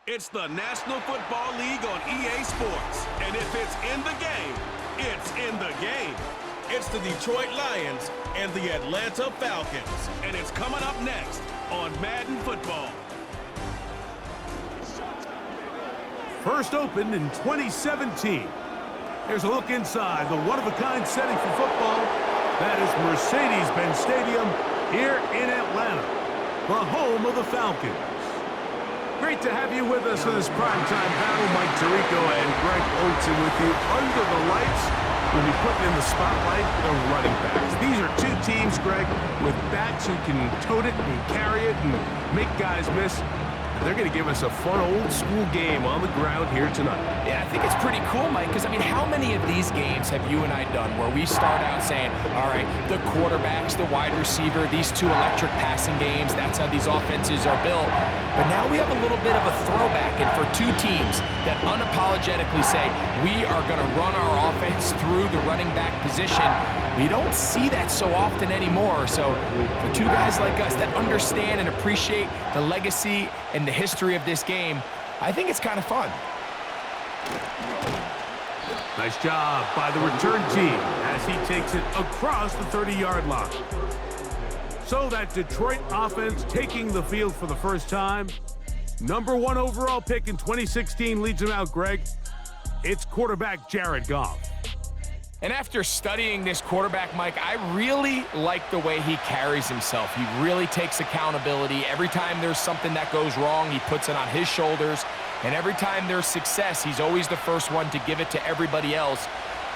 It's the National Football League on EA Sports. And if it's in the game, it's in the game. It's the Detroit Lions and the Atlanta Falcons. And it's coming up next on Madden Football. First opened in 2017. Here's a look inside the one-of-a-kind setting for football. That is Mercedes-Benz Stadium here in Atlanta, the home of the Falcons. Great to have you with us for this primetime battle. Mike Tirico and Greg Olsen with you under the lights. We'll be putting in the spotlight the running backs. These are two teams, Greg, with backs who can tote it and carry it and make guys miss. They're going to give us a fun old-school game on the ground here tonight. Yeah, I think it's pretty cool, Mike, because, I mean, how many of these games have you and I done where we start out saying, all right, the quarterbacks, the wide receiver, these two electric passing games, that's how these offenses are built. But now we have a little bit of a throwback, and for two teams that unapologetically say, we are going to run our offense through the running back position, we don't see that so often anymore. So for two guys like us that understand and appreciate the legacy and the history of this game, I think it's kind of fun. Nice job by the return team as he takes it across the 30-yard line. So that Detroit offense taking the field for the first time. Number 1 overall pick in 2016 leads him out, Greg. It's quarterback Jared Goff. And after studying this quarterback, Mike, I really like the way he carries himself. He really takes accountability. Every time there's something that goes wrong, he puts it on his shoulders. And every time there's success, he's always the first one to give it to everybody else.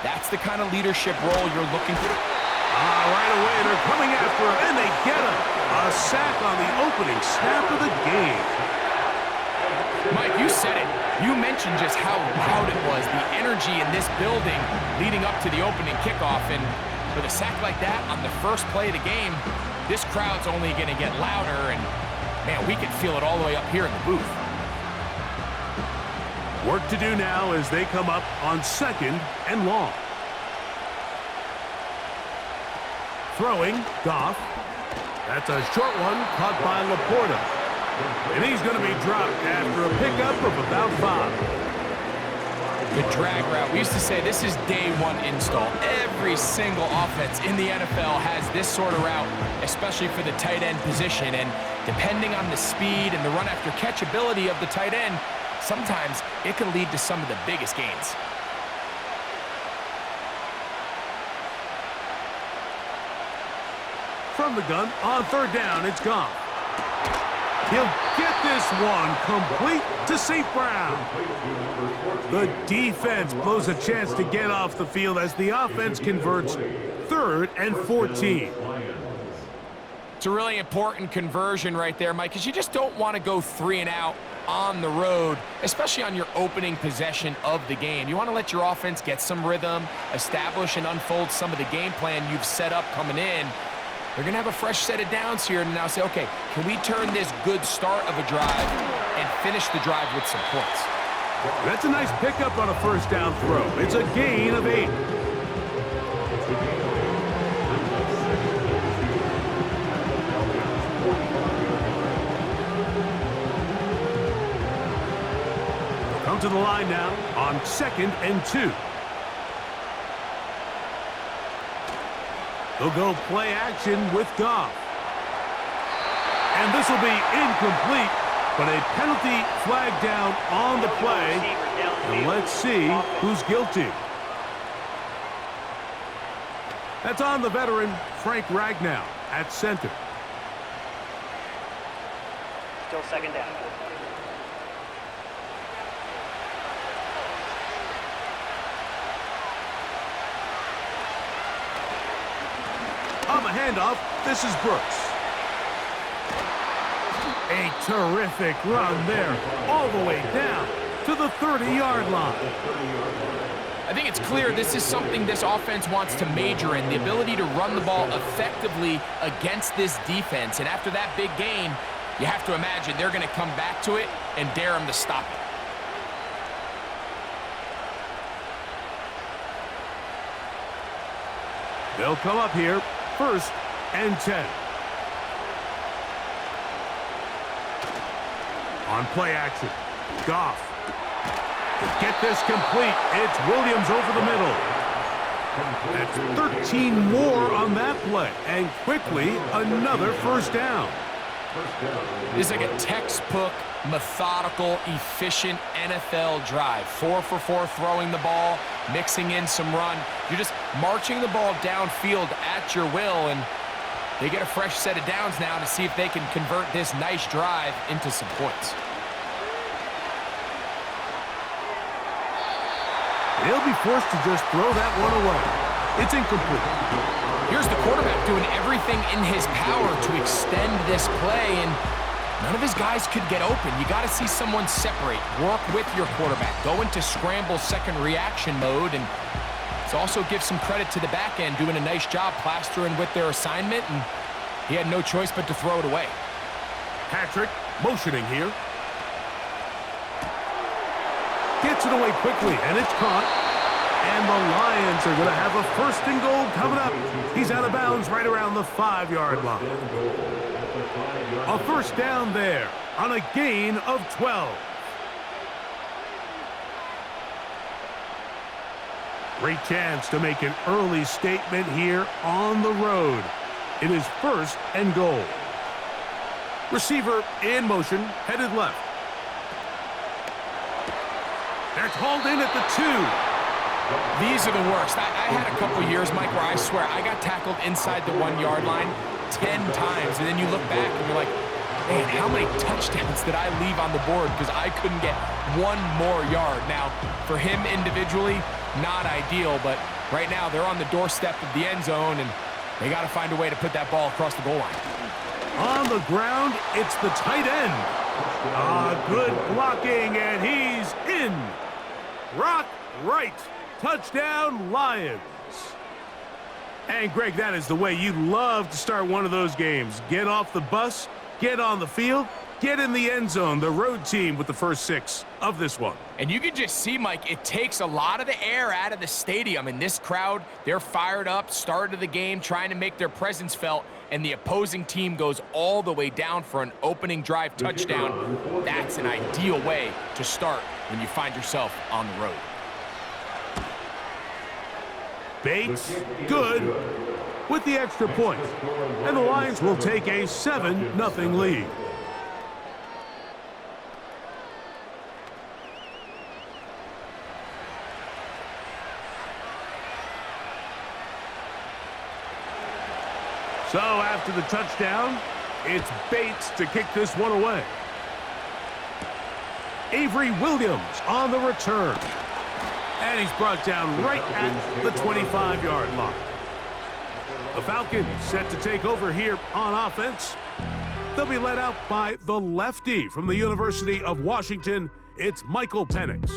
That's the kind of leadership role you're looking for. Right away, they're coming after him, and they get him. A sack on the opening snap of the game. Mike, you said it. You mentioned just how loud it was, the energy in this building leading up to the opening kickoff. And with a sack like that on the first play of the game, this crowd's only going to get louder. And, man, we can feel it all the way up here in the booth. Work to do now as they come up on 2nd and long. Throwing, Goff. That's a short one caught by Laporta. And he's going to be dropped after a pickup of about 5. The drag route. We used to say this is day 1 install. Every single offense in the NFL has this sort of route, especially for the tight end position. And depending on the speed and the run after catch ability of the tight end, sometimes it can lead to some of the biggest gains. From the gun, on 3rd down, it's Goff. He'll get this one complete to St. Brown. The defense blows a chance to get off the field as the offense converts 3rd and 14. It's a really important conversion right there, Mike, because you just don't want to go 3 and out on the road, especially on your opening possession of the game. You want to let your offense get some rhythm, establish and unfold some of the game plan you've set up coming in. They're going to have a fresh set of downs here and now say, okay, can we turn this good start of a drive and finish the drive with some points? That's a nice pickup on a 1st down throw. It's a gain of 8. Come to the line now on 2nd and 2. They'll go play action with Goff. And this will be incomplete, but a penalty flag down on the play. And let's see who's guilty. That's on the veteran, Frank Ragnow, at center. Still 2nd down. On the handoff, this is Brooks. A terrific run there, all the way down to the 30-yard line. I think it's clear this is something this offense wants to major in, the ability to run the ball effectively against this defense. And after that big gain, you have to imagine they're going to come back to it and dare them to stop it. They'll come up here, 1st and 10. On play action, Goff. To get this complete, it's Williams over the middle. That's 13 more on that play, and quickly another first down. This is like a textbook, methodical, efficient NFL drive. 4 for 4 throwing the ball, mixing in some run. You're just marching the ball downfield at your will, and they get a fresh set of downs now to see if they can convert this nice drive into some points. They'll be forced to just throw that one away. It's incomplete. Here's the quarterback doing everything in his power to extend this play, and none of his guys could get open. You got to see someone separate, work with your quarterback, go into scramble second reaction mode, and it's also give some credit to the back end doing a nice job plastering with their assignment, and he had no choice but to throw it away. Patrick motioning here. Gets it away quickly, and it's caught. And the Lions are going to have a first and goal coming up. He's out of bounds right around the 5-yard line. A first down there on a gain of 12. Great chance to make an early statement here on the road. It is first and goal. Receiver in motion, headed left. That's hauled in at the 2. These are the worst. I had a couple years, Mike, where I swear I got tackled inside the 1-yard line 10 times, and then you look back and you're like, man, how many touchdowns did I leave on the board because I couldn't get one more yard? Now, for him individually, not ideal, but right now they're on the doorstep of the end zone, and they got to find a way to put that ball across the goal line. On the ground, it's the tight end. Good blocking, and he's in. Rock right. Touchdown, Lions. And, Greg, that is the way you love to start one of those games. Get off the bus, get on the field, get in the end zone. The road team with the first 6 of this one. And you can just see, Mike, it takes a lot of the air out of the stadium. And this crowd, they're fired up, start of the game, trying to make their presence felt. And the opposing team goes all the way down for an opening drive touchdown. That's an ideal way to start when you find yourself on the road. Bates, good, with the extra point. And the Lions will take a 7-0 lead. So after the touchdown, it's Bates to kick this one away. Avery Williams on the return. And he's brought down right at the 25-yard line. The Falcons set to take over here on offense. They'll be led out by the lefty from the University of Washington. It's Michael Penix.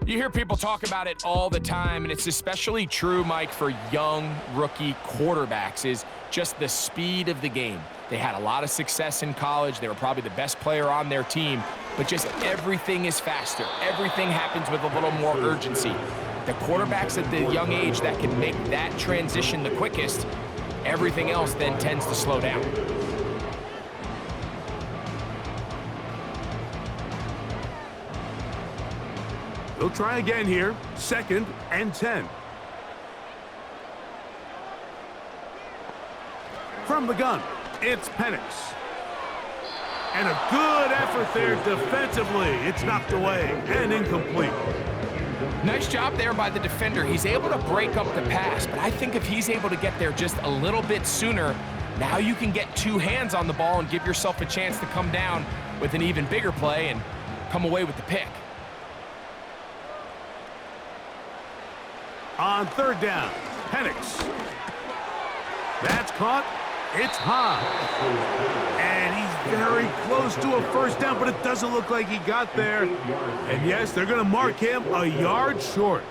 You hear people talk about it all the time, and it's especially true, Mike, for young rookie quarterbacks, is just the speed of the game. They had a lot of success in college. They were probably the best player on their team, but just everything is faster. Everything happens with a little more urgency. The quarterbacks at the young age that can make that transition the quickest, everything else then tends to slow down. They'll try again here. 2nd and 10. From the gun, it's Penix. And a good effort there defensively. It's knocked away and incomplete. Nice job there by the defender. He's able to break up the pass, but I think if he's able to get there just a little bit sooner, now you can get 2 hands on the ball and give yourself a chance to come down with an even bigger play and come away with the pick. On 3rd down, Penix. That's caught. It's high. And he's very close to a first down, but it doesn't look like he got there. And yes, they're going to mark him a yard short.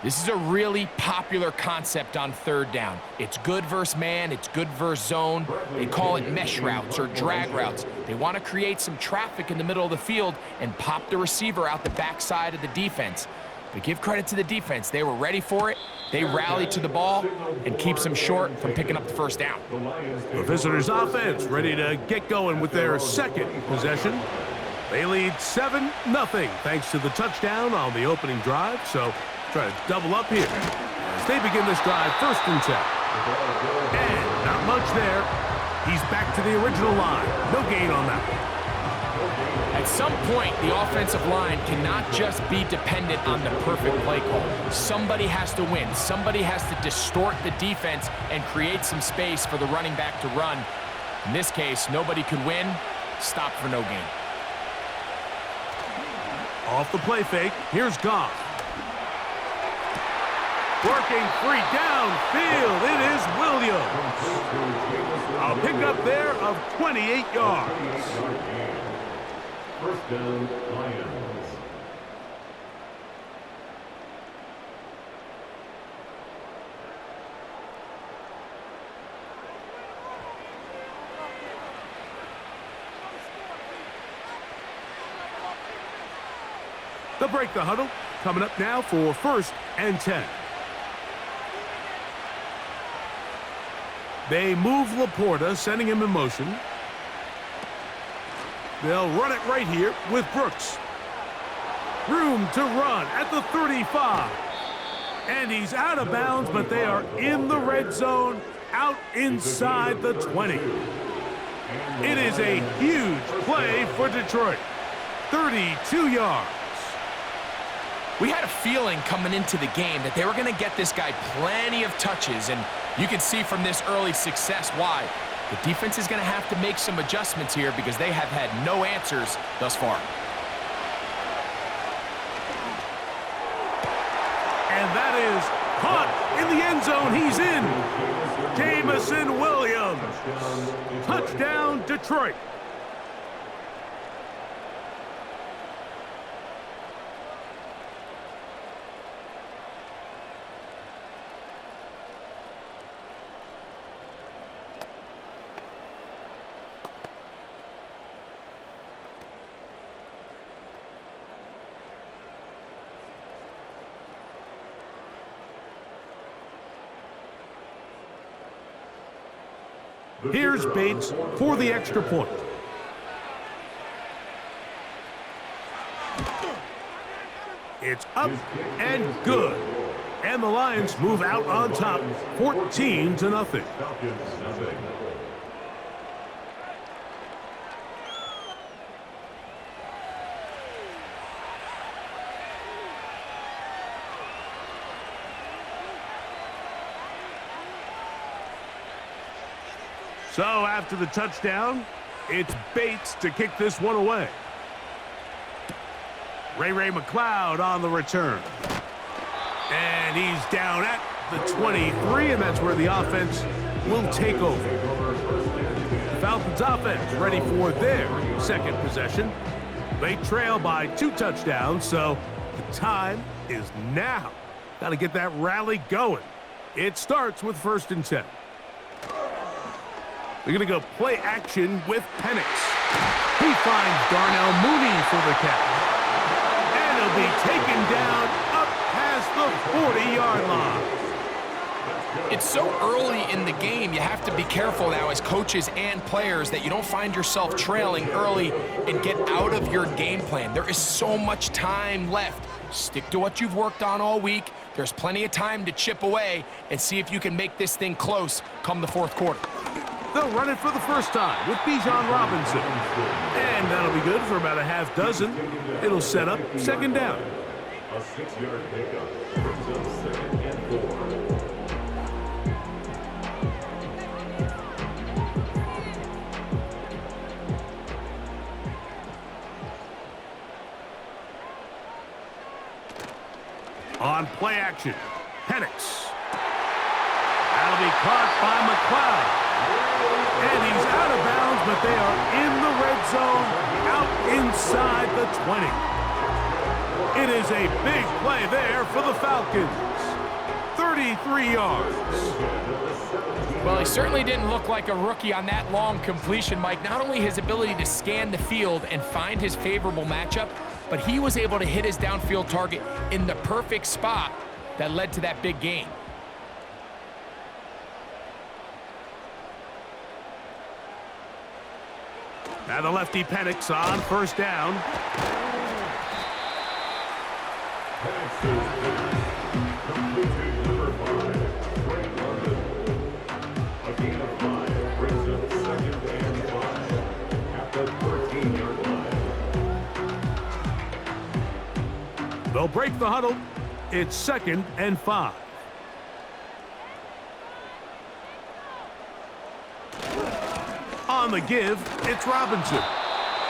This is a really popular concept on 3rd down. It's good versus man, it's good versus zone. They call it mesh routes or drag routes. They want to create some traffic in the middle of the field and pop the receiver out the backside of the defense. But give credit to the defense. They were ready for it. They rallied to the ball and keeps them short from picking up the first down. The visitors' offense ready to get going with their 2nd possession. They lead 7-0 thanks to the touchdown on the opening drive, so try to double up here as they begin this drive 1st and 10. And not much there. He's back to the original line. No gain on that one. At some point, the offensive line cannot just be dependent on the perfect play call. Somebody has to win. Somebody has to distort the defense and create some space for the running back to run. In this case, nobody could win. Stop for no gain. Off the play fake, here's Goff. Working free downfield, it is Williams. A pickup there of 28 yards. 1st down, Lions. They'll break the huddle. Coming up now for 1st and 10. They move Laporta, sending him in motion. They'll run it right here with Brooks. Room to run at the 35. And he's out of bounds, but they are in the red zone, out inside the 20. It is a huge play for Detroit. 32 yards. We had a feeling coming into the game that they were going to get this guy plenty of touches, and you can see from this early success why. The defense is going to have to make some adjustments here because they have had no answers thus far. And that is caught in the end zone. He's in. Jamison Williams. Touchdown, Detroit. Here's Bates for the extra point. It's up and good. And the Lions move out on top, 14-0. Falcons, nothing. So after the touchdown, it's Bates to kick this one away. Ray McLeod on the return. And he's down at the 23, and that's where the offense will take over. Falcons offense ready for their 2nd possession. They trail by 2 touchdowns, so the time is now. Got to get that rally going. It starts with 1st and 10. They're going to go play action with Penix. He finds Darnell Mooney for the catch. And he'll be taken down up past the 40-yard line. It's so early in the game, you have to be careful now as coaches and players that you don't find yourself trailing early and get out of your game plan. There is so much time left. Stick to what you've worked on all week. There's plenty of time to chip away and see if you can make this thing close come the 4th quarter. They'll run it for the first time with Bijan Robinson. And that'll be good for about a half dozen. It'll set up 2nd down. A 6-yard pickup. Brings up 2nd and 4. On play action, Penix. That'll be caught by McLeod. And he's out of bounds, but they are in the red zone, out inside the 20. It is a big play there for the Falcons. 33 yards. Well, he certainly didn't look like a rookie on that long completion, Mike. Not only his ability to scan the field and find his favorable matchup, but he was able to hit his downfield target in the perfect spot that led to that big gain. Now the lefty Penix on first down. Completed number 5, Trey London. A gain of 5 brings up 2nd and 5 at the 13-yard line. They'll break the huddle. It's 2nd and 5. On the give, it's Robinson.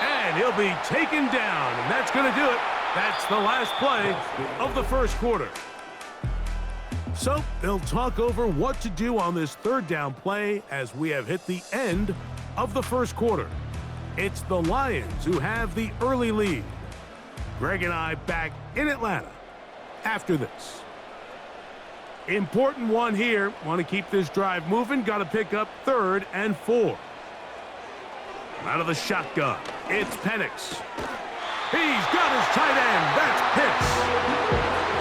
And he'll be taken down, and that's going to do it. That's the last play of the first quarter. So they'll talk over what to do on this third down play as we have hit the end of the first quarter. It's the Lions who have the early lead. Greg and I back in Atlanta after this. Important one here. Want to keep this drive moving. Got to pick up 3rd and 4. Out of the shotgun, it's Penix. He's got his tight end. That's Pitts.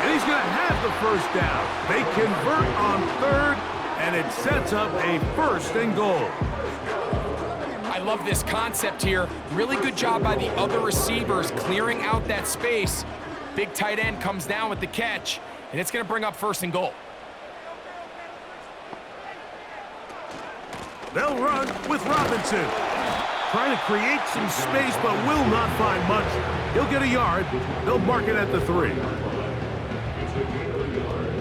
And he's going to have the first down. They convert on 3rd, and it sets up a 1st and goal. I love this concept here. Really good job by the other receivers clearing out that space. Big tight end comes down with the catch, and it's going to bring up 1st and goal. They'll run with Robinson. Trying to create some space, but will not find much. He'll get a yard. They'll mark it at the 3. It's a gain of a yard.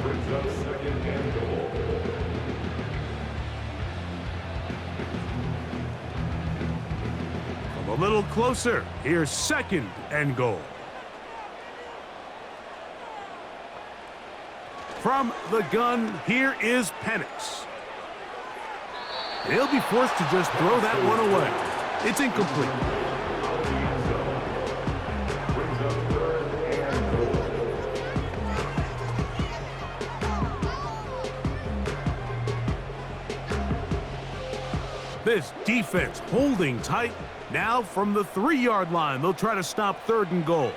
Brings up 2nd and goal. Come a little closer. Here's 2nd and goal. From the gun, here is Penix. He'll be forced to just throw that one away. It's incomplete. Brings up 3rd and goal. This defense holding tight. Now from the 3-yard line, they'll try to stop 3rd and goal.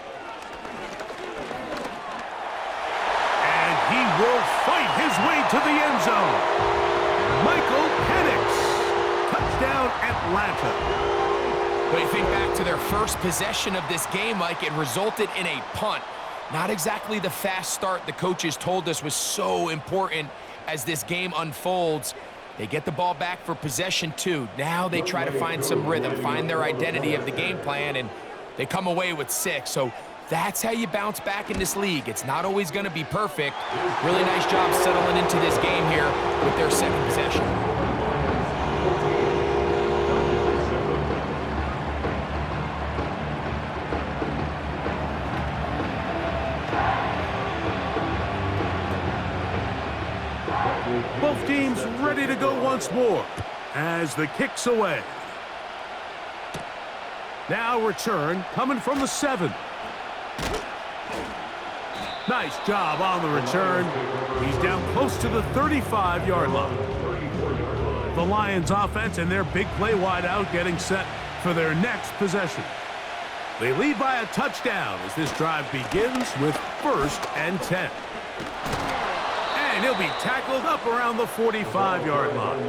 And he will fight his way to the end zone. Michael Penix. Touchdown, Atlanta. But you think back to their first possession of this game, Mike, it resulted in a punt. Not exactly the fast start the coaches told us was so important as this game unfolds. They get the ball back for possession 2. Now they try to find some rhythm, find their identity of the game plan, and they come away with 6. So that's how you bounce back in this league. It's not always going to be perfect. Really nice job settling into this game here with their 2nd possession. Both teams ready to go once more as the kick's away. Now return coming from the 7. Nice job on the return. He's down close to the 35-yard line. The Lions offense and their big play wide out getting set for their next possession. They lead by a touchdown as this drive begins with 1st and 10. And he'll be tackled up around the 45-yard line.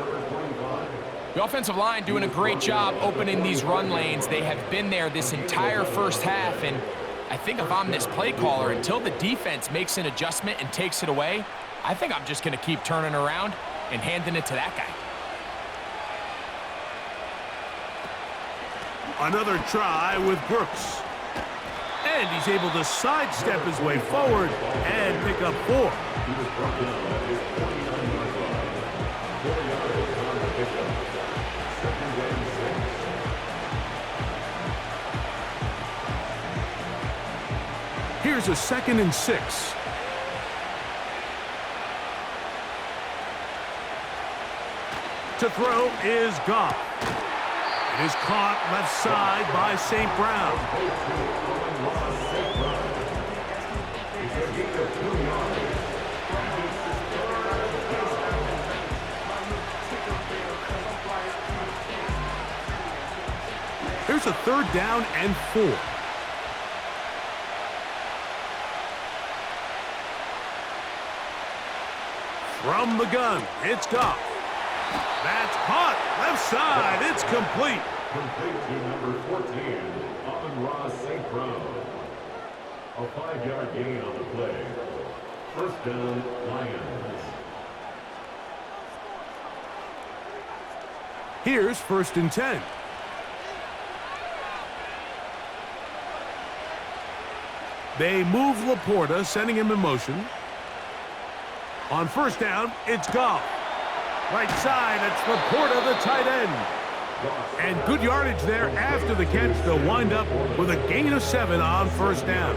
The offensive line doing a great job opening these run lanes. They have been there this entire first half, and I think if I'm this play caller, until the defense makes an adjustment and takes it away, I think I'm just going to keep turning around and handing it to that guy. Another try with Brooks. And he's able to sidestep his way forward and pick up 4. He was brought down at his 29-yard line. 4 yards on the pickup. 2nd and 6. Here's a 2nd and 6. To throw is Goff. It is caught left side by St. Brown. Here's a 3rd down and 4. From the gun, it's Goff. That's caught left side. It's complete. Complete to number 14, Amon-Ra St. Brown. A 5-yard gain on the play. First down, Lions. Here's 1st and 10. They move Laporta, sending him in motion. On 1st down, it's Goff. Right side, it's Laporta, the tight end. And good yardage there after the catch. They'll wind up with a gain of 7 on 1st down.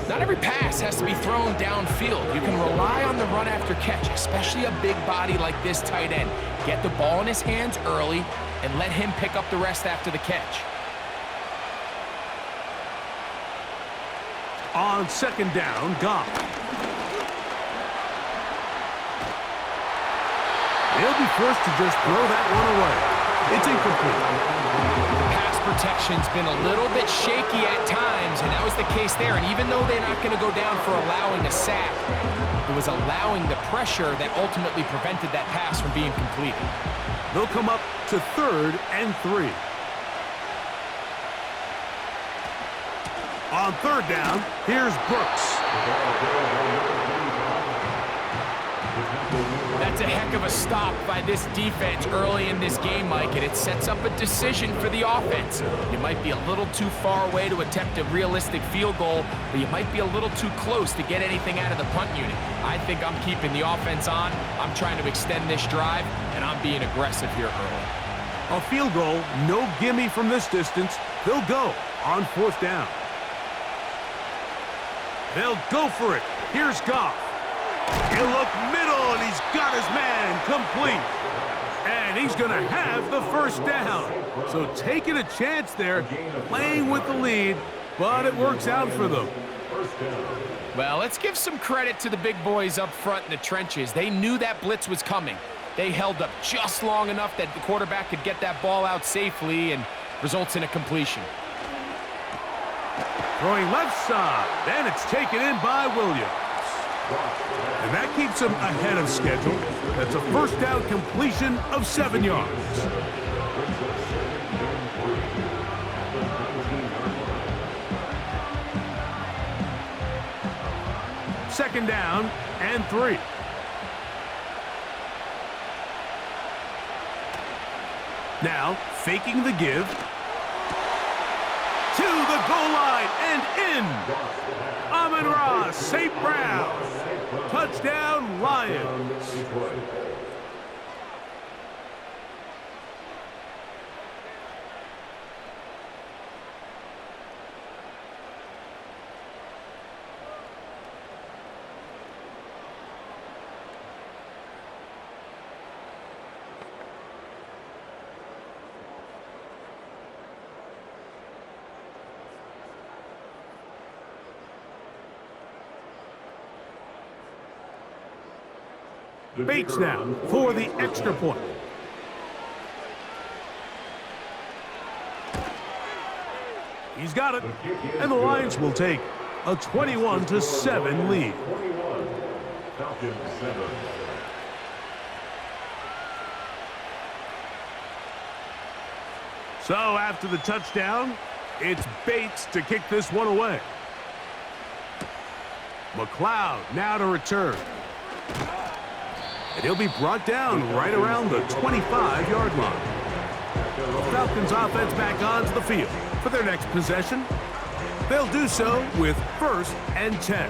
Not every pass has to be thrown downfield. You can rely on the run after catch, especially a big body like this tight end. Get the ball in his hands early and let him pick up the rest after the catch. On 2nd down, Goff. He'll be forced to just throw that one away. It's incomplete. The pass protection's been a little bit shaky at times, and that was the case there. And even though they're not going to go down for allowing a sack, it was allowing the pressure that ultimately prevented that pass from being completed. They'll come up to 3rd and 3. On 3rd down, here's Brooks. That's a heck of a stop by this defense early in this game, Mike, and it sets up a decision for the offense. You might be a little too far away to attempt a realistic field goal, but you might be a little too close to get anything out of the punt unit. I think I'm keeping the offense on. I'm trying to extend this drive, and I'm being aggressive here early. A field goal, no gimme from this distance. They'll go on 4th down. They'll go for it. Here's Goff. He'll look middle, and he's got his man complete. And he's going to have the 1st down. So taking a chance there, playing with the lead, but it works out for them. Well, let's give some credit to the big boys up front in the trenches. They knew that blitz was coming. They held up just long enough that the quarterback could get that ball out safely and results in a completion. Throwing left side, and it's taken in by Williams. And that keeps him ahead of schedule. That's a 1st down completion of 7 yards. Second down and 3. Now, faking the give. To the goal line and in. Amon-Ra St. Brown. Touchdown, Lions. Bates now for the extra point. He's got it, and the Lions will take a 21-7 lead. 21, Falcons 7. So after the touchdown, it's Bates to kick this one away. McLeod now to return. And he'll be brought down right around the 25-yard line. The Falcons offense back onto the field for their next possession. They'll do so with 1st and 10.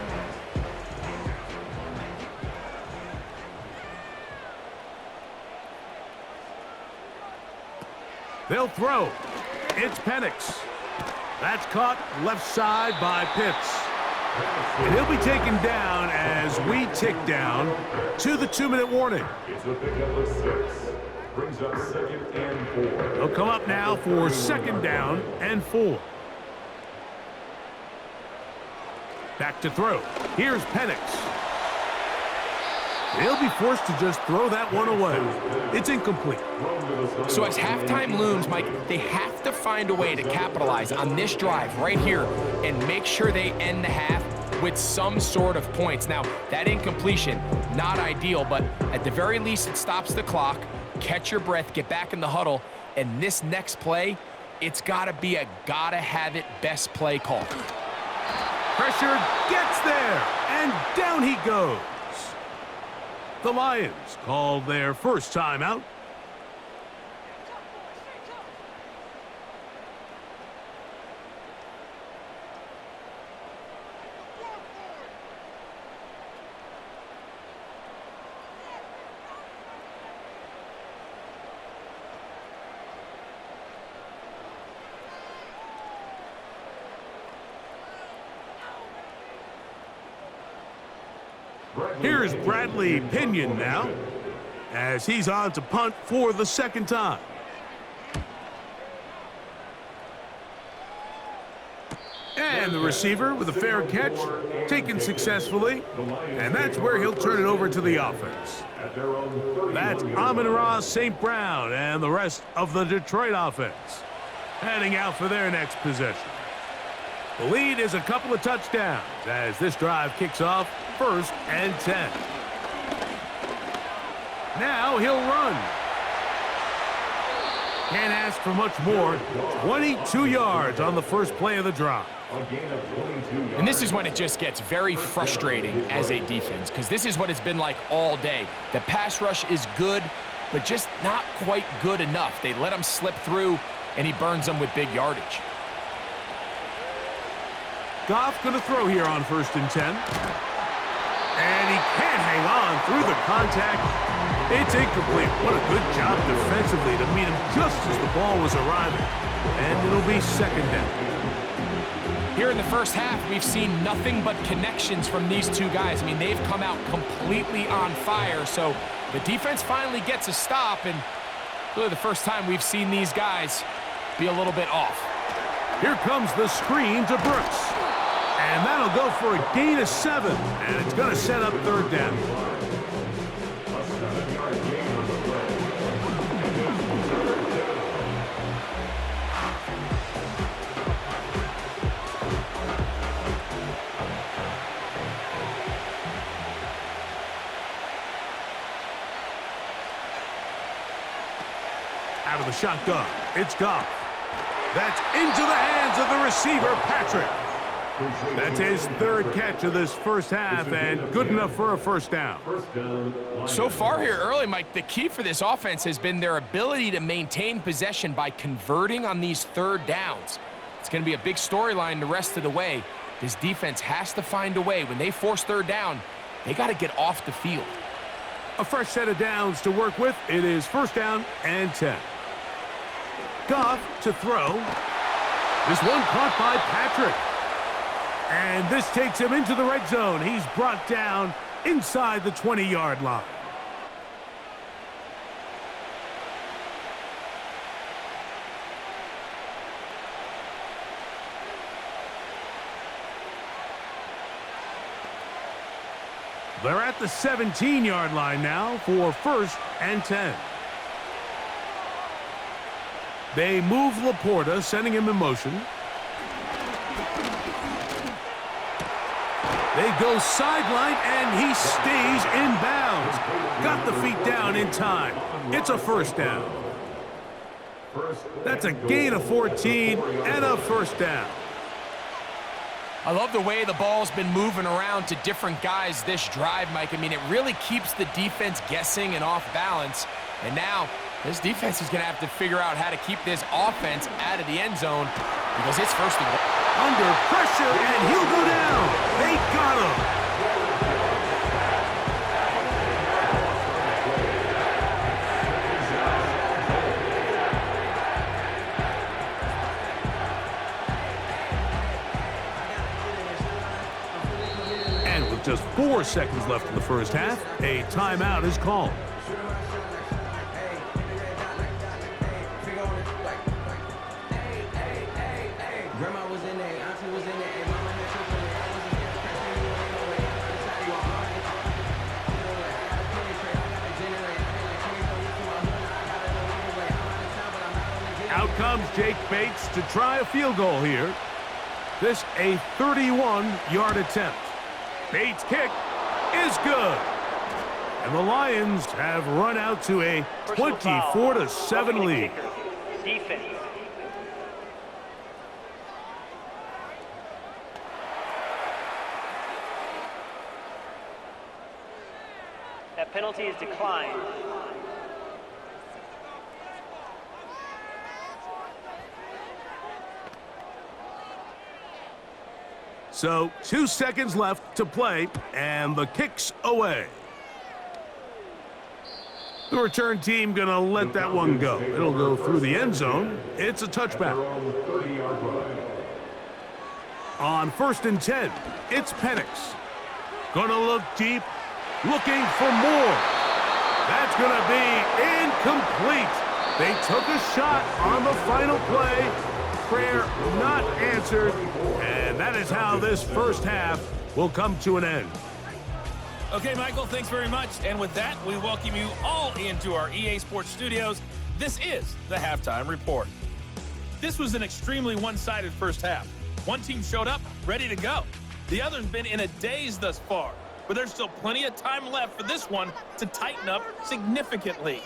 They'll throw. It's Penix. That's caught left side by Pitts. And he'll be taken down as we tick down to the 2-minute warning. It's a pickup of 6. Brings up 2nd and 4. They'll come up now for 2nd down and 4. Back to throw. Here's Penix. He'll be forced to just throw that one away. It's incomplete. So as halftime looms, Mike, they have to find a way to capitalize on this drive right here and make sure they end the half with some sort of points. Now, that incompletion, not ideal, but at the very least, it stops the clock. Catch your breath, get back in the huddle, And this next play, it's got to be a gotta-have-it best play call. Pressure gets there, and down he goes. The Lions called their first timeout. Here's Bradley Pinion now, as he's on to punt for the second time. And the receiver with a fair catch, taken successfully, and that's where he'll turn it over to the offense. That's Amon-Ra St. Brown and the rest of the Detroit offense heading out for their next possession. The lead is a couple of touchdowns as this drive kicks off 1st and 10. Now he'll run. Can't ask for much more. 22 yards on the first play of the drive. And this is when it just gets very frustrating as a defense, because this is what it's been like all day. The pass rush is good, but just not quite good enough. They let him slip through, and he burns them with big yardage. Goff going to throw here on 1st and 10. And he can't hang on through the contact. It's incomplete. What a good job defensively to meet him just as the ball was arriving. And it'll be 2nd down. Here in the first half, we've seen nothing but connections from these two guys. I mean, they've come out completely on fire, so the defense finally gets a stop, and really the first time we've seen these guys be a little bit off. Here comes the screen to Brooks. And that'll go for a gain of 7, and it's going to set up 3rd down. Out of the shotgun, it's Goff. That's into the hands of the receiver, Patrick. That's his 3rd catch of this first half, and good enough for a 1st down. So far here early, Mike, the key for this offense has been their ability to maintain possession by converting on these 3rd downs. It's going to be a big storyline the rest of the way. This defense has to find a way. When they force 3rd down, they got to get off the field. A fresh set of downs to work with. It is 1st down and 10. Goff to throw. This one caught by Patrick. And this takes him into the red zone. He's brought down inside the 20-yard line. They're at the 17-yard line now for 1st and 10. They move Laporta, sending him in motion. They go sideline, and he stays in bounds. Got the feet down in time. It's a 1st down. That's a gain of 14 and a 1st down. I love the way the ball's been moving around to different guys this drive, Mike. I mean, it really keeps the defense guessing and off balance. And now this defense is going to have to figure out how to keep this offense out of the end zone because it's 1st and goal. Under pressure, and he'll go down. They got him. And with just 4 seconds left in the first half, a timeout is called. Out comes Jake Bates to try a field goal here. This a 31-yard attempt. Bates' kick is good. And the Lions have run out to a 24-7 lead. defense. That penalty is declined. So 2 seconds left to play, and the kick's away. The return team gonna let that one go. It'll go through the end zone. It's a touchback. On 1st and 10, it's Penix. Gonna look deep, looking for more. That's gonna be incomplete. They took a shot on the final play. Prayer not answered, and that is how this first half will come to an end. Okay, Michael, thanks very much. And with that, we welcome you all into our EA Sports studios. This is the Halftime Report. This was an extremely one-sided first half. One team showed up, ready to go. The other's been in a daze thus far, but there's still plenty of time left for this one to tighten up significantly.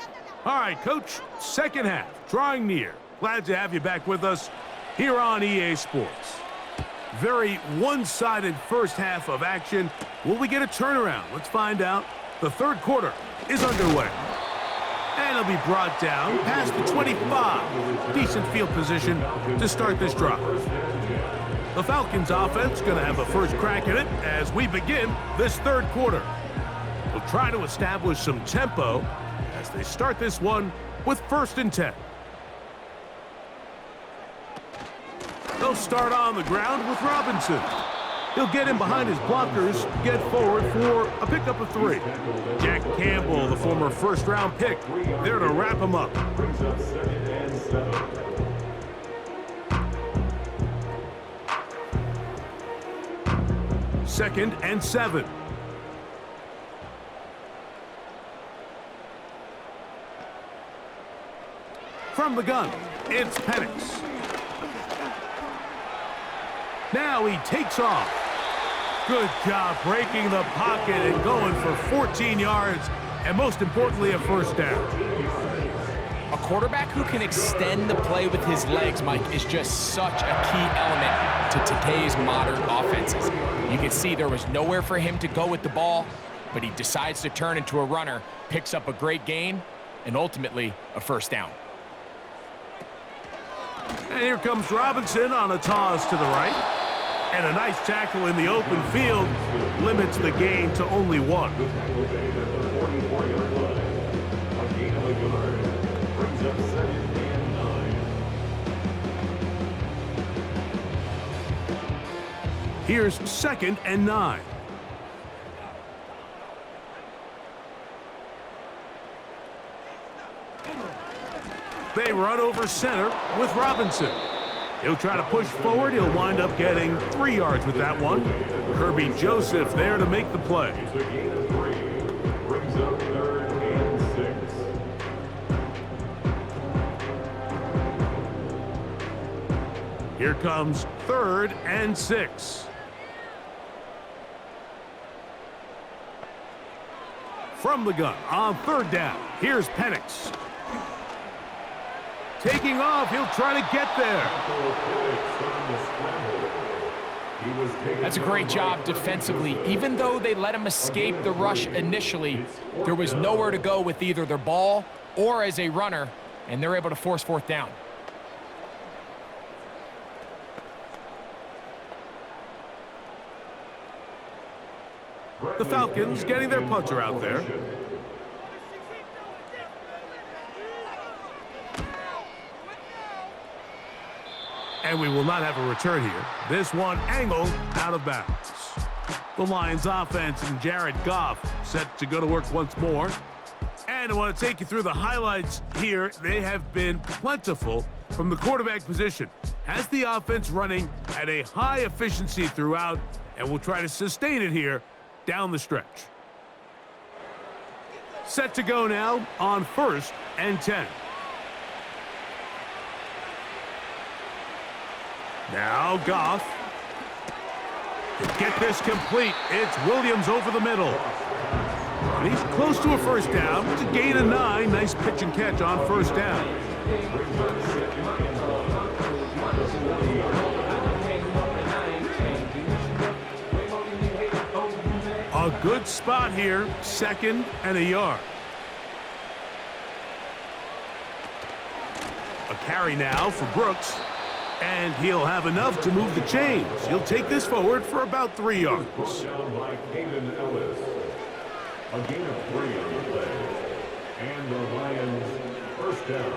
All right, Coach, second half, drawing near. Glad to have you back with us here on EA Sports. Very one-sided first half of action. Will we get a turnaround? Let's find out. The third quarter is underway. And it'll be brought down past the 25. Decent field position to start this drive. The Falcons offense going to have a first crack at it as we begin this third quarter. We'll try to establish some tempo as they start this one with 1st and 10. They'll start on the ground with Robinson. He'll get in behind his blockers, get forward for a pickup of 3. Jack Campbell, the former first-round pick, there to wrap him up. Second and 7. From the gun, it's Penix. Now he takes off. Good job breaking the pocket and going for 14 yards, and most importantly, a first down. A quarterback who can extend the play with his legs, Mike, is just such a key element to today's modern offenses. You can see there was nowhere for him to go with the ball, but he decides to turn into a runner, picks up a great gain, and ultimately a first down. And here comes Robinson on a toss to the right. And a nice tackle in the open field limits the gain to only 1. Here's 2nd and 9. They run over center with Robinson. He'll try to push forward. He'll wind up getting 3 yards with that one. Kirby Joseph there to make the play. Brings up 3rd and 6. Here comes 3rd and 6. From the gun on 3rd down. Here's Penix. Taking off, he'll try to get there. That's a great job defensively. Even though they let him escape the rush initially, there was nowhere to go with either their ball or as a runner, and they're able to force 4th down. The Falcons getting their punter out there. And we will not have a return here. This one angled out of bounds. The Lions offense and Jared Goff set to go to work once more. And I want to take you through the highlights here. They have been plentiful from the quarterback position. Has the offense running at a high efficiency throughout, and will try to sustain it here down the stretch. Set to go now on 1st and 10. Now Goff. To get this complete, it's Williams over the middle. And he's close to a first down. It's a gain of 9. Nice pitch and catch on 1st down. brings up second and 1 at the 40-yard line. A good spot here, 2nd and a yard. A carry now for Brooks, and he'll have enough to move the chains. He'll take this forward for about 3 yards. Brought down by Caden Ellis. A gain of 3 on the play. And the Lions first down.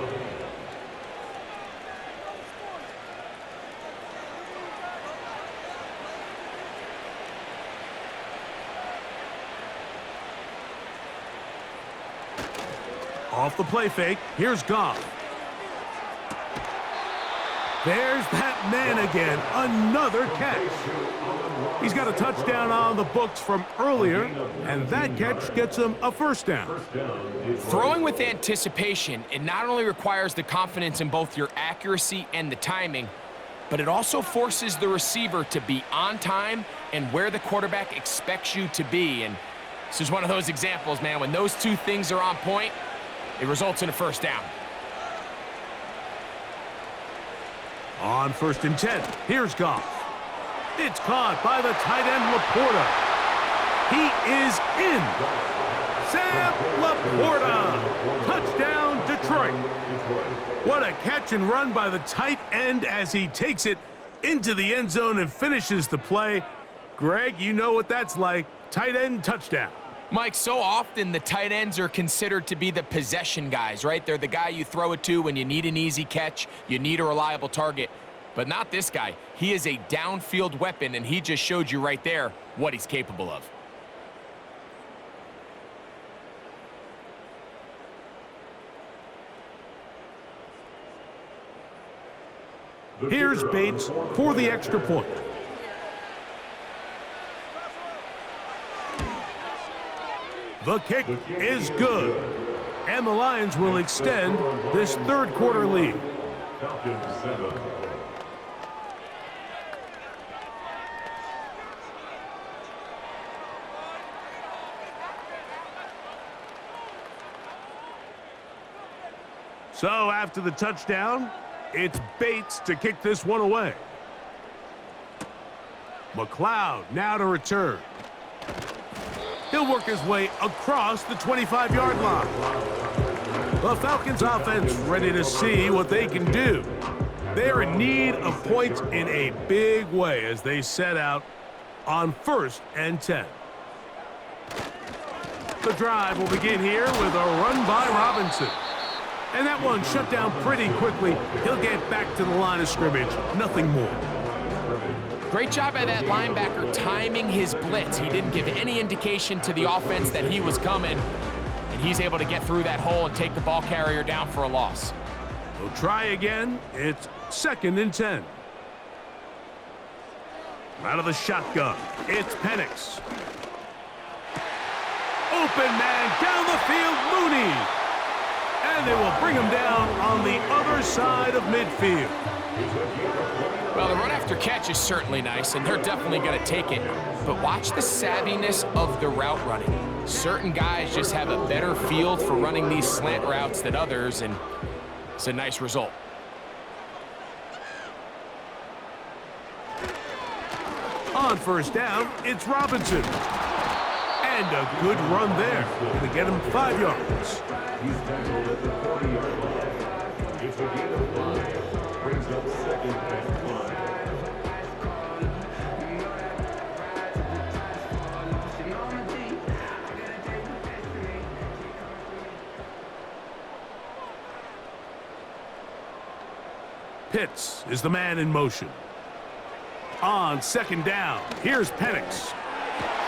Off the play fake, here's Goff. There's that man again, another catch. He's got a touchdown on the books from earlier, and that catch gets him a first down. Throwing with anticipation, it not only requires the confidence in both your accuracy and the timing, but it also forces the receiver to be on time and where the quarterback expects you to be. And this is one of those examples, man. When those two things are on point, it results in a first down. On 1st and 10, here's Goff. It's caught by the tight end Laporta. He is in. Sam Laporta. Touchdown, Detroit. What a catch and run by the tight end as he takes it into the end zone and finishes the play. Greg, you know what that's like. Tight end touchdown. Mike, so often the tight ends are considered to be the possession guys, right? They're the guy you throw it to when you need an easy catch, you need a reliable target. But not this guy. He is a downfield weapon, and he just showed you right there what he's capable of. Here's Bates for the extra point. The kick is good, and the Lions will extend this 3rd quarter lead. Falcons 7. So after the touchdown, it's Bates to kick this one away. McLeod now to return. He'll work his way across the 25-yard line. The Falcons offense ready to see what they can do. They're in need of points in a big way as they set out on 1st and 10. The drive will begin here with a run by Robinson. And that one shut down pretty quickly. He'll get back to the line of scrimmage. Nothing more. Great job by that linebacker timing his blitz. He didn't give any indication to the offense that he was coming, and he's able to get through that hole and take the ball carrier down for a loss. We'll try again. It's 2nd and 10. Out of the shotgun, it's Penix. Open man down the field, Mooney. And they will bring him down on the other side of midfield. Well, the run after catch is certainly nice, and they're definitely going to take it. But watch the savviness of the route running. Certain guys just have a better feel for running these slant routes than others, and it's a nice result. On 1st down, it's Robinson. And a good run there. Going to get him 5 yards. He's tackled at the 40-yard line. It's a gain of 5. Brings up 2nd and 5. Pitts is the man in motion. On 2nd down, here's Penix.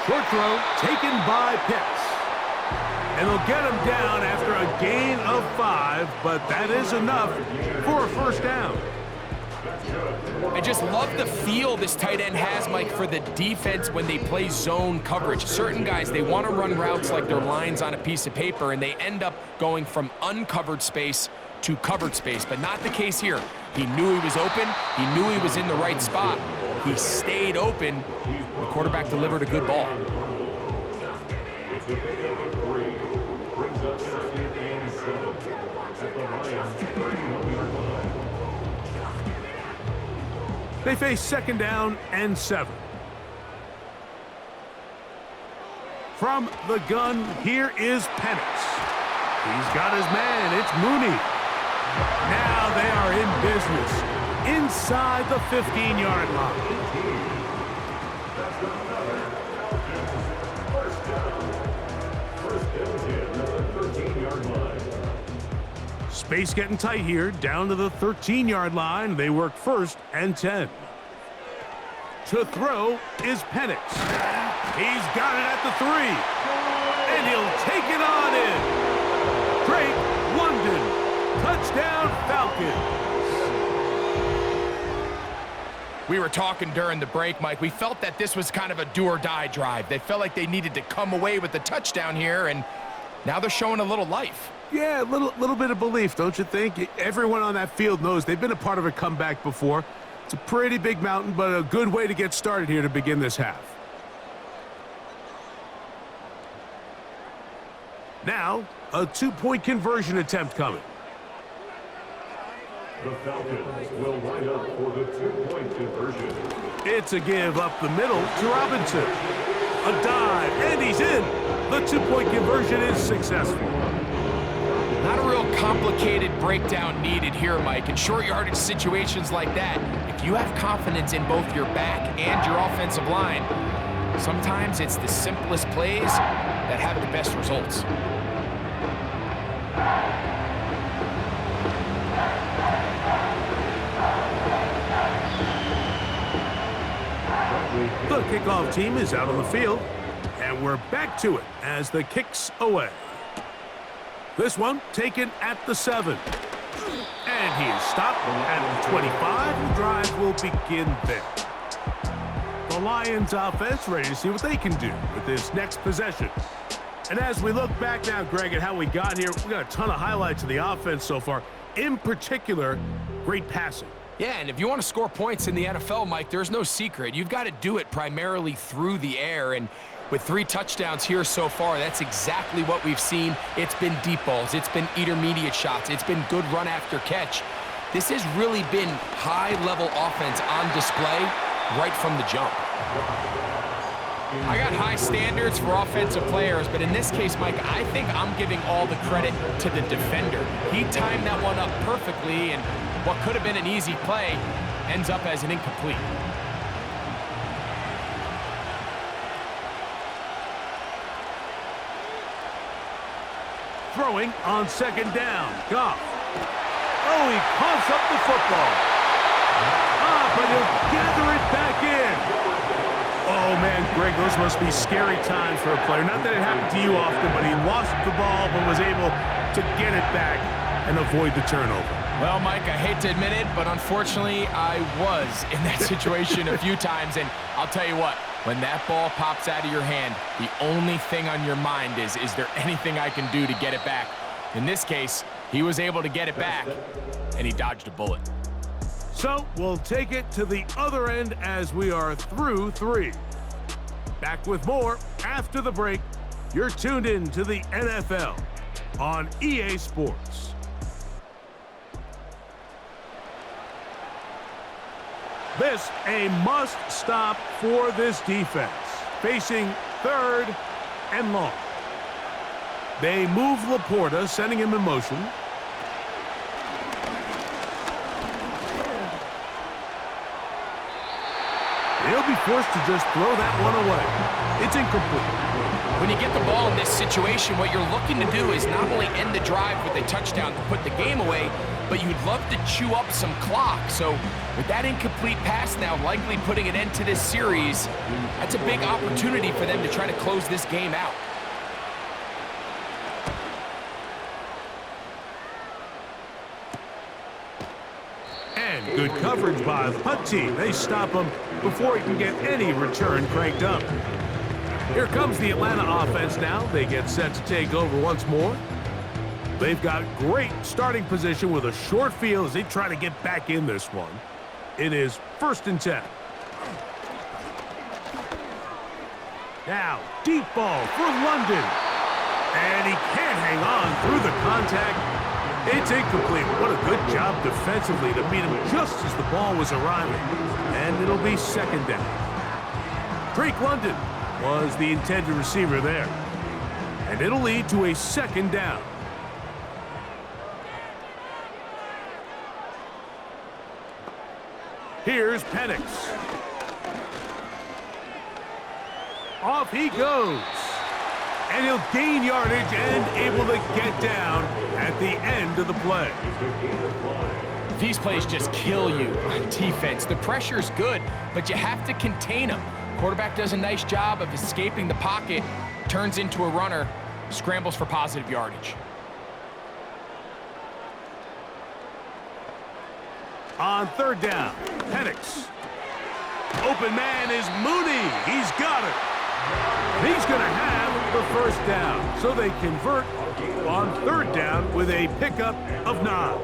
Short throw taken by Pitts. And they'll get him down after a gain of 5, but that is enough for a first down. I just love the feel this tight end has, Mike, for the defense when they play zone coverage. Certain guys, they want to run routes like they're lines on a piece of paper, and they end up going from uncovered space to covered space, but not the case here. He knew he was open. He knew he was in the right spot. He stayed open. The quarterback delivered a good ball. It's a pickup of 3. Brings up 2nd and 7. at the Lions' 31-yard line. They face second down and 7. From the gun, here is Penix. He's got his man. It's Mooney. Now they are in business inside the 15-yard line. First down 10 at the 13-yard line. Space getting tight here, down to the 13-yard line. They work first and 10. To throw is Penix. He's got it at the 3. And he'll take it on in. Drake London. Touchdown Falcons. We were talking during the break, Mike. We felt that this was kind of a do-or-die drive. They felt like they needed to come away with the touchdown here, and now they're showing a little life. Yeah, a little bit of belief, don't you think? Everyone on that field knows they've been a part of a comeback before. It's a pretty big mountain, but a good way to get started here to begin this half. Now, a 2-point conversion attempt coming. The Falcons will line up for the 2-point conversion. It's a give up the middle to Robinson. A dive, and he's in. The 2-point conversion is successful. Not a real complicated breakdown needed here, Mike. In short yardage situations like that, if you have confidence in both your back and your offensive line, sometimes it's the simplest plays that have the best results. The kickoff team is out on the field, and we're back to it as the kick's away. This one taken at the 7. And he is stopped at the 25. The drive will begin there. The Lions offense ready to see what they can do with this next possession. And as we look back now, Greg, at how we got here, we got a ton of highlights of the offense so far. In particular, great passing. Yeah, and if you want to score points in the NFL, Mike, there's no secret. You've got to do it primarily through the air, and with 3 touchdowns here so far, that's exactly what we've seen. It's been deep balls. It's been intermediate shots. It's been good run after catch. This has really been high-level offense on display right from the jump. I got high standards for offensive players, but in this case, Mike, I think I'm giving all the credit to the defender. He timed that one up perfectly, and what could have been an easy play ends up as an incomplete. Throwing on second down. Goff. Oh, he coughs up the football. But he'll gather it back in. Oh, man, Greg, those must be scary times for a player. Not that it happened to you often, but he lost the ball but was able to get it back and avoid the turnover. Well, Mike, I hate to admit it, but unfortunately, I was in that situation a few times, and I'll tell you what, when that ball pops out of your hand, the only thing on your mind is there anything I can do to get it back? In this case, he was able to get it back, and he dodged a bullet. So we'll take it to the other end as we are through 3. Back with more after the break. You're tuned in to the NFL on EA Sports. This a must stop for this defense. Facing 3rd and long. They move Laporta, sending him in motion. He'll be forced to just throw that one away. It's incomplete. When you get the ball in this situation, what you're looking to do is not only end the drive with a touchdown to put the game away, but you'd love to chew up some clock. So with that incomplete pass now likely putting an end to this series, that's a big opportunity for them to try to close this game out. And good coverage by the punt team. They stop him before he can get any return cranked up. Here comes the Atlanta offense now. They get set to take over once more. They've got great starting position with a short field as they try to get back in this one. It is 1st and 10. Now, deep ball for London. And he can't hang on through the contact. It's incomplete. What a good job defensively to meet him just as the ball was arriving. And it'll be second down. Drake London was the intended receiver there. And it'll lead to a second down. Here's Penix. Off he goes. And he'll gain yardage and able to get down at the end of the play. These plays just kill you on defense. The pressure's good, but you have to contain them. Quarterback does a nice job of escaping the pocket, turns into a runner, scrambles for positive yardage. On third down, Penix. Open man is Mooney. He's got it. He's going to have the first down. So they convert on third down with a pickup of 9.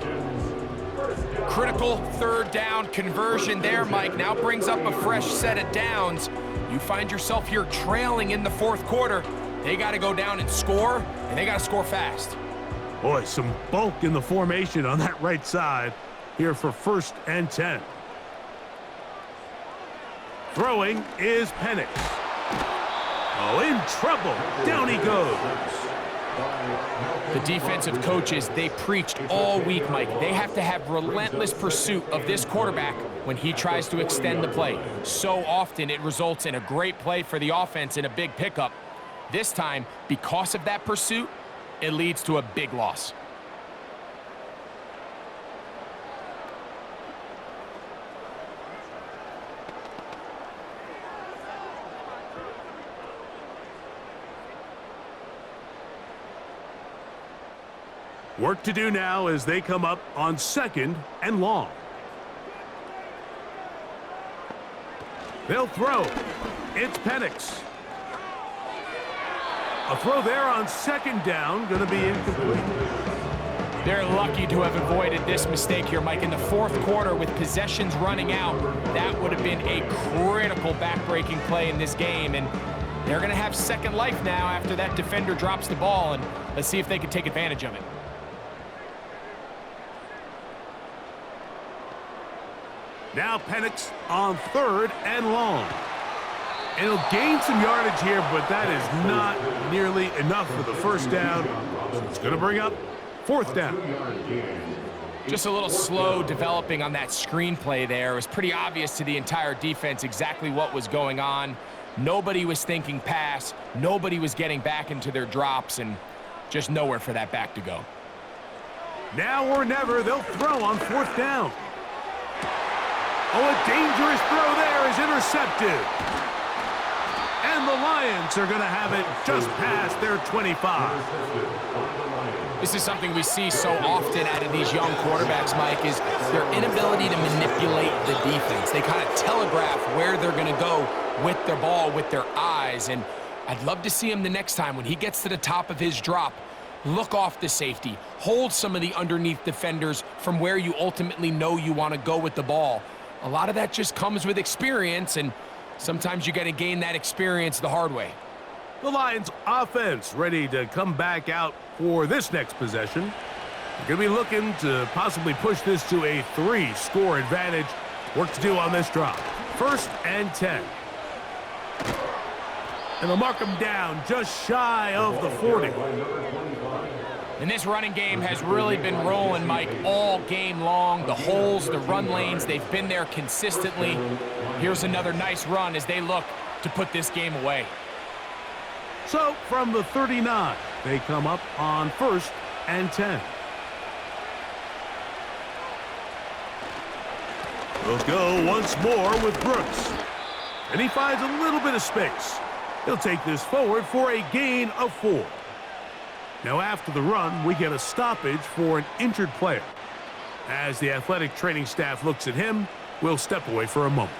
Critical third down conversion there, Mike. Now brings up a fresh set of downs. You find yourself here trailing in the fourth quarter. They got to go down and score, and they got to score fast. Boy, some bulk in the formation on that right side here for 1st and 10. Throwing is Penix. Oh, in trouble. Down he goes. The defensive coaches, they preached all week, Mike. They have to have relentless pursuit of this quarterback when he tries to extend the play. So often it results in a great play for the offense and a big pickup. This time, because of that pursuit, it leads to a big loss. Work to do now as they come up on 2nd and long. They'll throw. It's Penix. A throw there on 2nd down, going to be incomplete. They're lucky to have avoided this mistake here, Mike. In the fourth quarter, with possessions running out, that would have been a critical back-breaking play in this game. And they're going to have second life now after that defender drops the ball. And let's see if they can take advantage of it. Now Penix on 3rd and long. And he'll gain some yardage here, but that is not nearly enough for the first down. So it's going to bring up 4th down. Just a little slow developing on that screenplay there. It was pretty obvious to the entire defense exactly what was going on. Nobody was thinking pass. Nobody was getting back into their drops, and just nowhere for that back to go. Now or never, they'll throw on 4th down. Oh, a dangerous throw there is intercepted. And the Lions are going to have it just past their 25. This is something we see so often out of these young quarterbacks, Mike, is their inability to manipulate the defense. They kind of telegraph where they're going to go with their ball, with their eyes. And I'd love to see him the next time when he gets to the top of his drop. Look off the safety. Hold some of the underneath defenders from where you ultimately know you want to go with the ball. A lot of that just comes with experience, and sometimes you got to gain that experience the hard way. The Lions offense ready to come back out for this next possession. They're going to be looking to possibly push this to a 3-score advantage. Work to do on this drop. 1st and 10. And they'll mark them down just shy of the 40. And this running game has really been rolling, Mike, all game long. The holes, the run lanes, they've been there consistently. Here's another nice run as they look to put this game away. So from the 39, they come up on 1st and 10. They'll go once more with Brooks. And he finds a little bit of space. He'll take this forward for a gain of 4. Now after the run, we get a stoppage for an injured player. As the athletic training staff looks at him, we'll step away for a moment.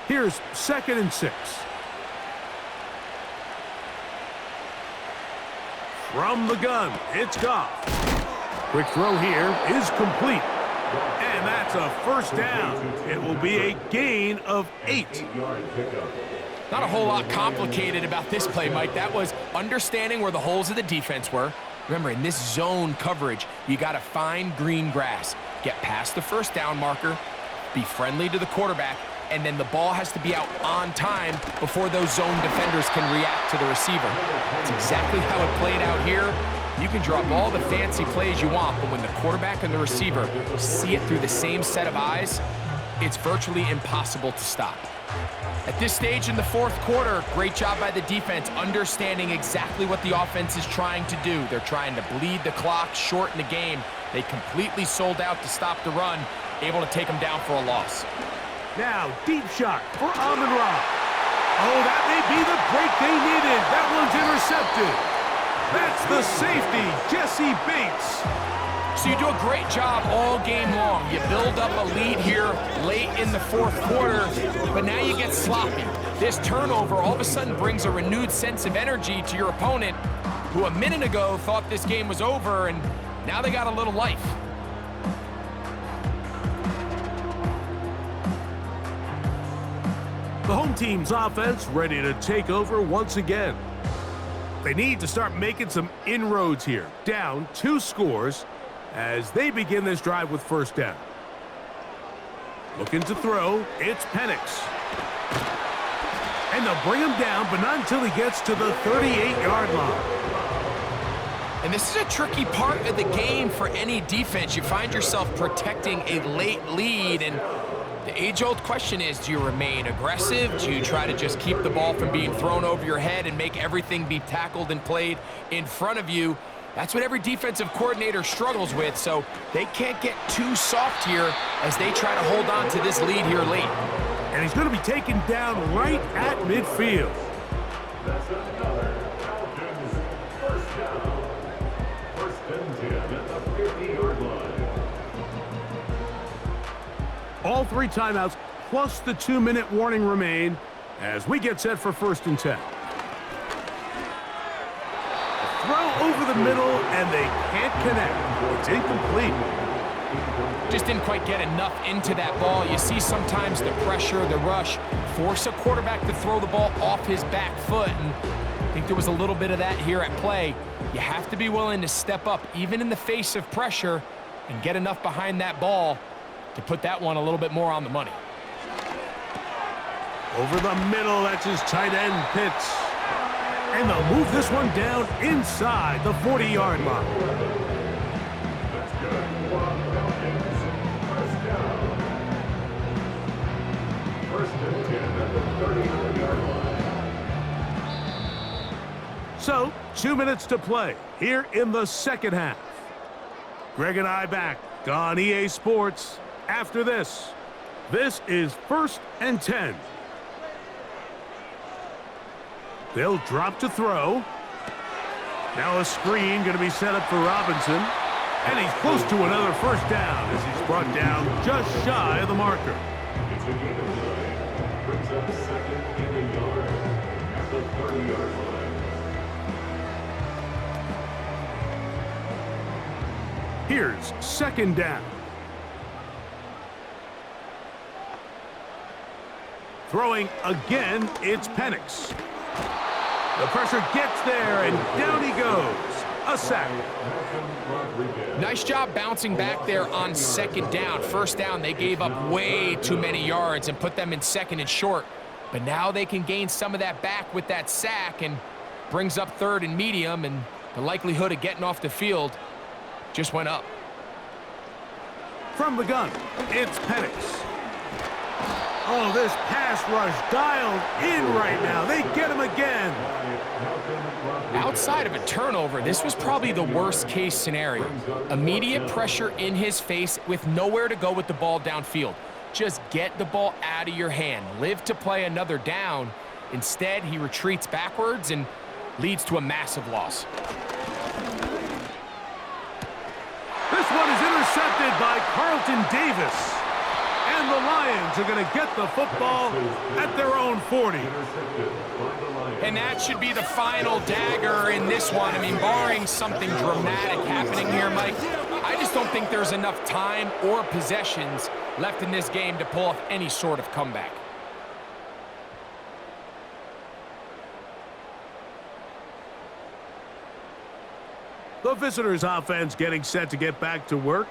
Here's 2nd and 6. From the gun, it's Goff. Quick throw here is complete. And that's a first down. It will be a gain of 8. Not a whole lot complicated about this play, Mike. That was understanding where the holes of the defense were. Remember, in this zone coverage, you got to find green grass. Get past the first down marker, be friendly to the quarterback, and then the ball has to be out on time before those zone defenders can react to the receiver. That's exactly how it played out here. You can drop all the fancy plays you want, but when the quarterback and the receiver see it through the same set of eyes, it's virtually impossible to stop. At this stage in the fourth quarter, great job by the defense, understanding exactly what the offense is trying to do. They're trying to bleed the clock, shorten the game. They completely sold out to stop the run, able to take them down for a loss. Now, deep shot for Amon-Ra. Oh, that may be the break they needed. That one's intercepted. That's the safety, Jesse Bates. So you do a great job all game long. You build up a lead here late in the fourth quarter, but now you get sloppy. This turnover all of a sudden brings a renewed sense of energy to your opponent, who a minute ago thought this game was over, and now they got a little life. The home team's offense ready to take over once again. They need to start making some inroads here. Down 2 scores as they begin this drive with first down. Looking to throw, it's Penix. And they'll bring him down, but not until he gets to the 38-yard line. And this is a tricky part of the game for any defense. You find yourself protecting a late lead, and the age-old question is, do you remain aggressive? Do you try to just keep the ball from being thrown over your head and make everything be tackled and played in front of you? That's what every defensive coordinator struggles with, so they can't get too soft here as they try to hold on to this lead here late. And he's going to be taken down right at midfield. That's another Falcons first down. First and 10 at the 50-yard line. All 3 timeouts plus the 2-minute warning remain as we get set for first and 10. Throw over the middle, and they can't connect. It's incomplete. Just didn't quite get enough into that ball. You see sometimes the pressure, the rush, force a quarterback to throw the ball off his back foot, and I think there was a little bit of that here at play. You have to be willing to step up, even in the face of pressure, and get enough behind that ball to put that one a little bit more on the money. Over the middle, that's his tight end, Pitts. And they'll move this one down inside the 40-yard line. That's good. Falcons first down. First and 10 at the 39-yard line. So, 2 minutes to play here in the second half. Greg and I back on EA Sports after this. This is first and 10. They'll drop to throw. Now a screen going to be set up for Robinson. And he's close to another first down as he's brought down just shy of the marker. It's a gain of 9. Brings up second and a yard at the 30-yard line. Here's second down. Throwing again, it's Penix. The pressure gets there, and down he goes. A sack. Nice job bouncing back there on second down. First down, they gave up way too many yards and put them in second and short. But now they can gain some of that back with that sack and brings up third and medium, and the likelihood of getting off the field just went up. From the gun, it's Penix. Oh, this pass rush dialed in right now. They get him again. Outside of a turnover, this was probably the worst-case scenario. Immediate pressure in his face with nowhere to go with the ball downfield. Just get the ball out of your hand. Live to play another down. Instead, he retreats backwards and leads to a massive loss. This one is intercepted by Carlton Davis. And the Lions are going to get the football at their own 40. And that should be the final dagger in this one. I mean, barring something dramatic happening here, Mike, I just don't think there's enough time or possessions left in this game to pull off any sort of comeback. The visitors' offense getting set to get back to work.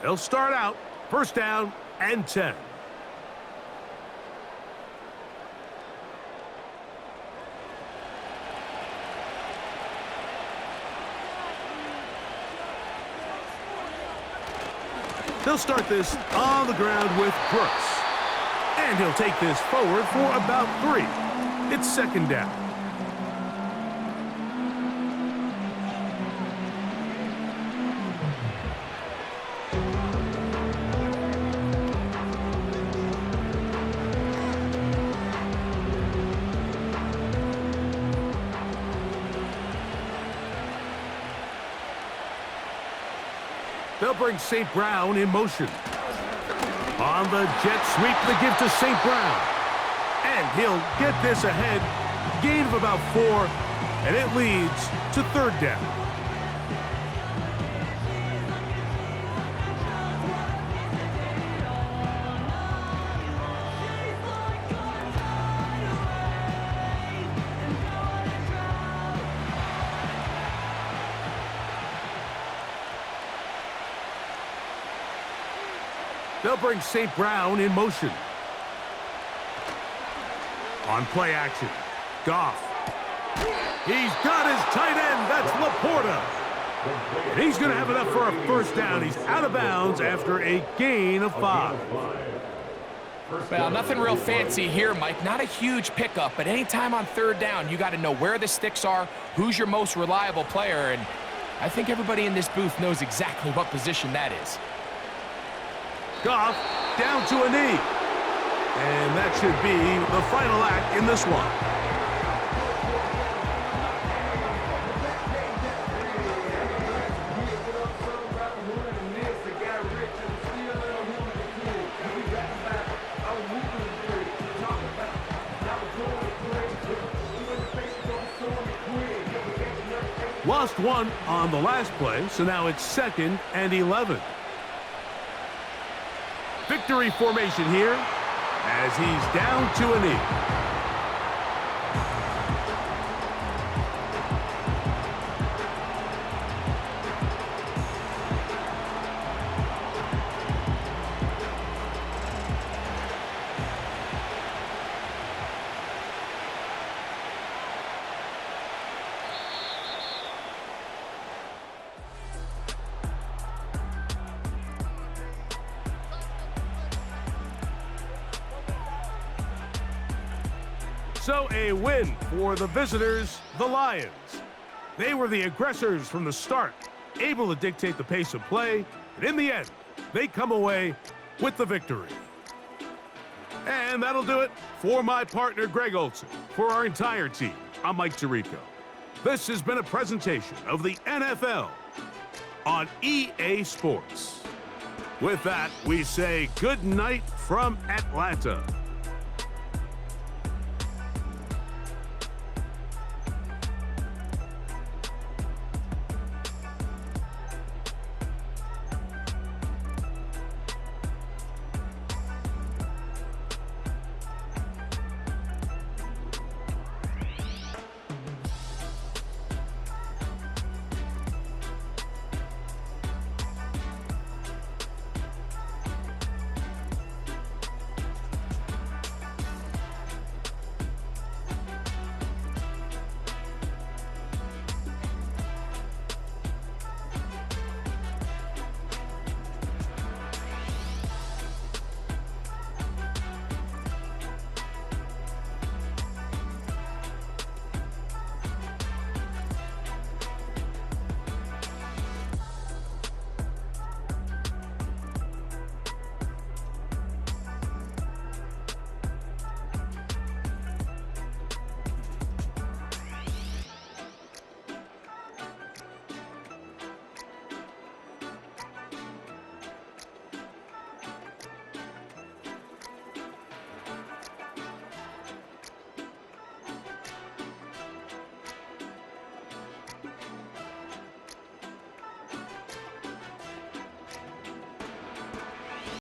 They'll start out first down and 10. They'll start this on the ground with Brooks. And he'll take this forward for about 3. It's second down. They'll bring St. Brown in motion. On the jet sweep, the give to St. Brown. And he'll get this ahead. Gain of about 4, and it leads to third down. They'll bring St. Brown in motion. On play action, Goff. He's got his tight end. That's Laporta. And he's going to have enough for a first down. He's out of bounds after a gain of 5. Well, nothing real fancy here, Mike. Not a huge pickup, but anytime on third down, you got to know where the sticks are, who's your most reliable player, and I think everybody in this booth knows exactly what position that is. Goff down to a knee. And that should be the final act in this one. Lost 1 on the last play, so now it's 2nd and 11. Victory formation here as he's down to a knee. So a win for the visitors, the Lions. They were the aggressors from the start, able to dictate the pace of play, and in the end, they come away with the victory. And that'll do it for my partner, Greg Olson. For our entire team, I'm Mike Tirico. This has been a presentation of the NFL on EA Sports. With that, we say good night from Atlanta.